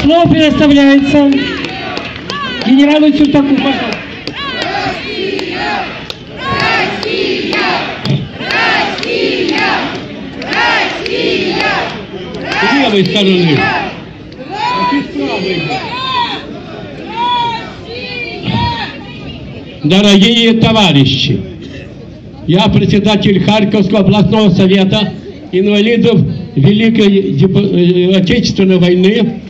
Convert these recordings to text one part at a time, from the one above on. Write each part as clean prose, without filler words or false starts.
Слово предоставляется генералу Чуртаку, пожалуйста. С левой стороны. Дорогие товарищи, я председатель Харьковского областного совета инвалидов Великой Отечественной войны,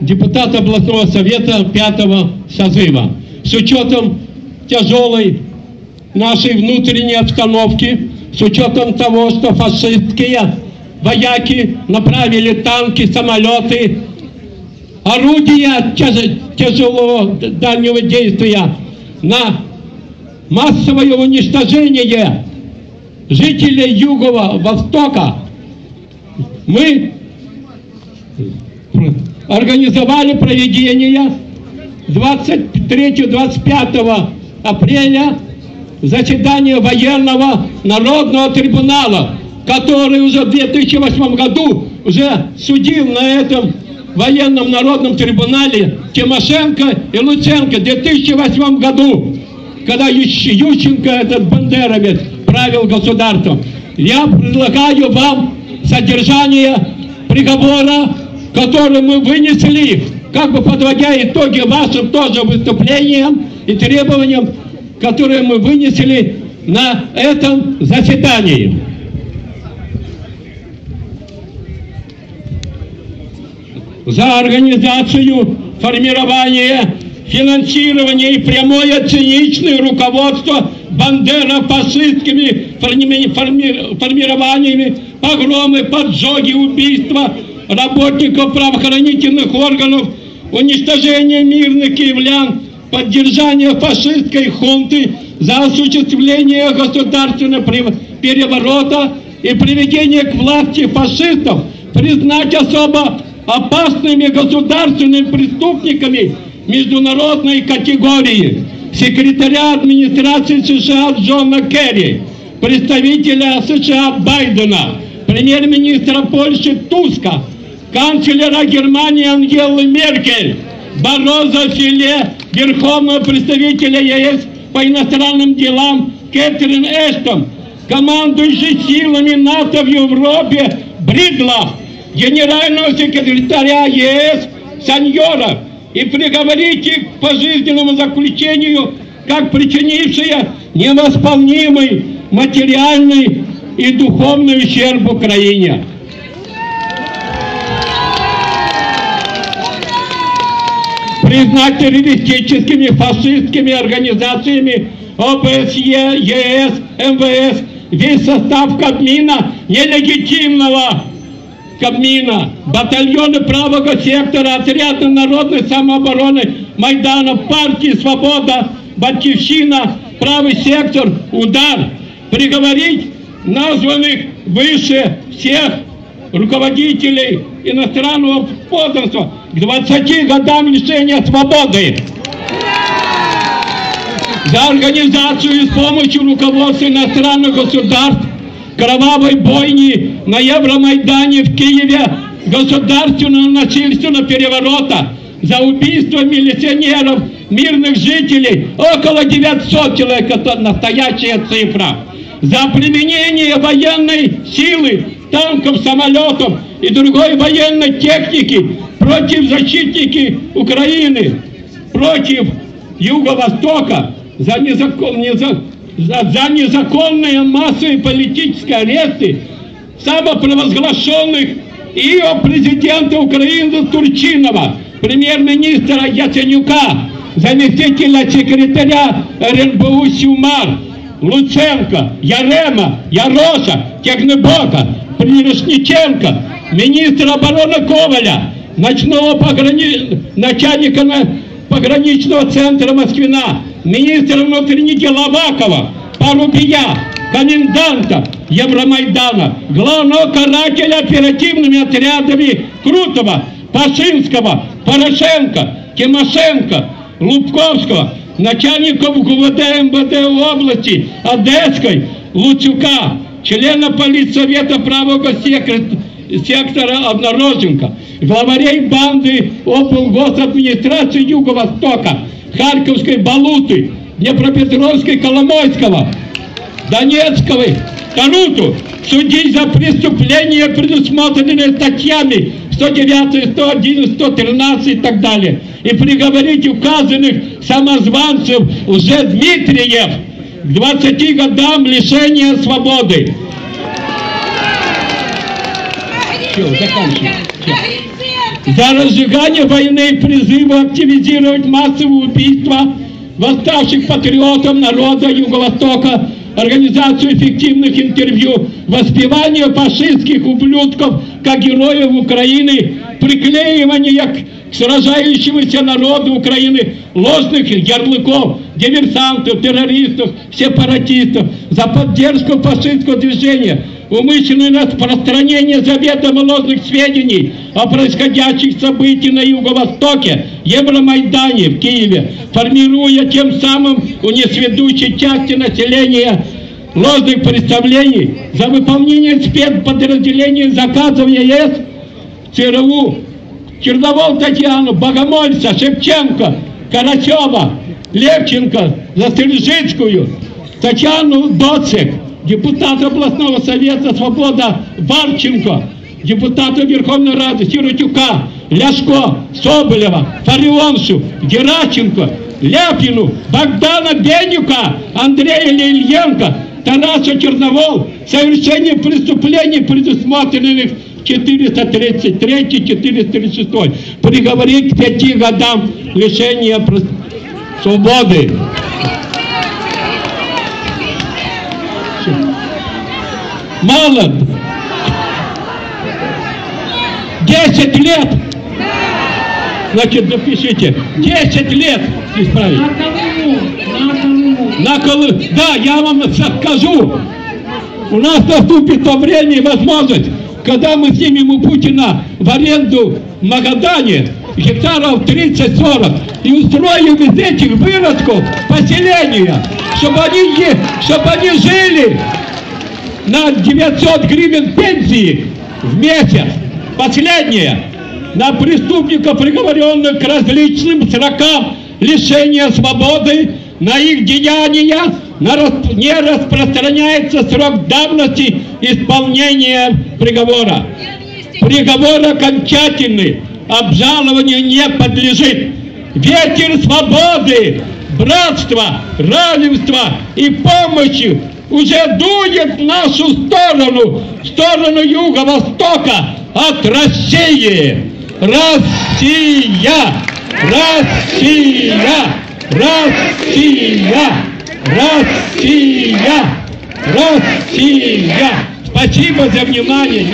депутат областного совета 5-го созыва. С учетом тяжелой нашей внутренней обстановки, с учетом того, что фашистские вояки направили танки, самолеты, орудия тяжелого дальнего действия на массовое уничтожение жителей Юго-Востока, мы организовали проведение 23-25 апреля заседания военного народного трибунала, который уже в 2008 году уже судил на этом военном народном трибунале Тимошенко и Луценко в 2008 году, когда Ющенко, этот бандеровец, правил государством. Я предлагаю вам содержание приговора, который мы вынесли, как бы подводя итоги вашим тоже выступлениям и требованиям, которые мы вынесли на этом заседании. За организацию, формирование, финансирование и прямое циничное руководство бандеро-фашистскими формированиями, погромы, поджоги, убийства работников правоохранительных органов, уничтожение мирных киевлян, поддержание фашистской хунты за осуществление государственного переворота и приведение к власти фашистов, признать особо опасными государственными преступниками международной категории секретаря администрации США Джона Керри, представителя США Байдена, премьер-министра Польши Туска, канцлера Германии Ангелы Меркель, Бароза Филе, верховного представителя ЕС по иностранным делам Кэтрин Эштон, командующий силами НАТО в Европе Бридлах, генерального секретаря ЕС Саньора, и приговорить их к пожизненному заключению, как причинившие невосполнимый материальный и духовный ущерб Украине. Признать террористическими фашистскими организациями ОБСЕ, ЕС, МВС весь состав Кабмина, нелегитимного Кабмина, батальоны правого сектора, отряды народной самообороны Майдана, партии «Свобода», «Батьковщина», правый сектор, «Удар», приговорить названных выше всех руководителей иностранного подданства к 20 годам лишения свободы. За организацию и с помощью руководства иностранных государств кровавой бойни на Евромайдане в Киеве, государственного насильственного переворота, за убийство милиционеров, мирных жителей, около 900 человек, это настоящая цифра, за применение военной силы, танков, самолетов и другой военной техники против защитники Украины, против Юго-Востока, за незаконные массовые политические аресты самопровозглашенных ее президента Украины Турчинова, премьер-министра Яценюка, заместителя секретаря РНБУ Сюмар, Луценко, Ярема, Яроша, Технебока, Мирошниченко, министра обороны Коваля, начальника пограничного центра Москвина, министра внутренних дел Авакова, Порубия, коменданта Евромайдана, главного карателя оперативными отрядами Крутого, Пашинского, Порошенко, Тимошенко, Лубковского, начальников ГУВД МВД области Одесской, Луцюка, члена политсовета правого сектора Однороженко, главарей банды облгосадминистрации Юго-Востока, Харьковской Балуты, Днепропетровской Коломойского, Донецкого Таруту судить за преступления, предусмотренные статьями 109, 111, 113 и так далее, и приговорить указанных самозванцев уже Дмитриев к 20 годам лишения свободы. Все, заканчиваем. За разжигание войны и призывы активизировать массовые убийства восставших патриотов народа Юго-Востока, организацию эффективных интервью, воспевание фашистских ублюдков как героев Украины, приклеивание к сражающемуся народу Украины ложных ярлыков, диверсантов, террористов, сепаратистов, за поддержку фашистского движения, умышленное распространение заведомо ложных сведений о происходящих событиях на Юго-Востоке, Евромайдане в Киеве, формируя тем самым у несведущей части населения ложных представлений, за выполнение спецподразделений заказов ЕС, ЦРУ, Черновол Татьяну, Богомольца, Шевченко, Карачева, Левченко, Застрельжицкую, Татьяну Доцик, депутата областного совета «Свобода» Варченко, депутата Верховной Рады Сиротюка, Ляшко, Соболева, Фарионшу, Гераченко, Ляпину, Богдана Бенюка, Андрея Ильенко, Тараса Черновол, совершение преступлений, предусмотренных 433-436, приговорить к 5 годам лишения свободы. Мало. 10 лет. Значит, запишите. 10 лет. Исправить. На Колыму. Да, я вам скажу. У нас наступит то время и возможность, когда мы снимем у Путина в аренду в Магадане гектаров 30-40 и устроим из этих выродков поселения, чтобы они жили на 900 гривен пенсии в месяц. Последнее. На преступников, приговоренных к различным срокам лишения свободы, на их деяния не распространяется срок давности исполнения приговора. Приговор окончательный, обжалованию не подлежит. Ветер свободы, братства, равенства и помощи уже дует в нашу сторону, в сторону Юго-Востока от России. Россия! Россия! Россия! Россия! Россия! Спасибо за внимание.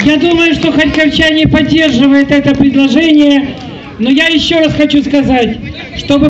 Я думаю, что харьковчане поддерживают это предложение, но я еще раз хочу сказать, чтобы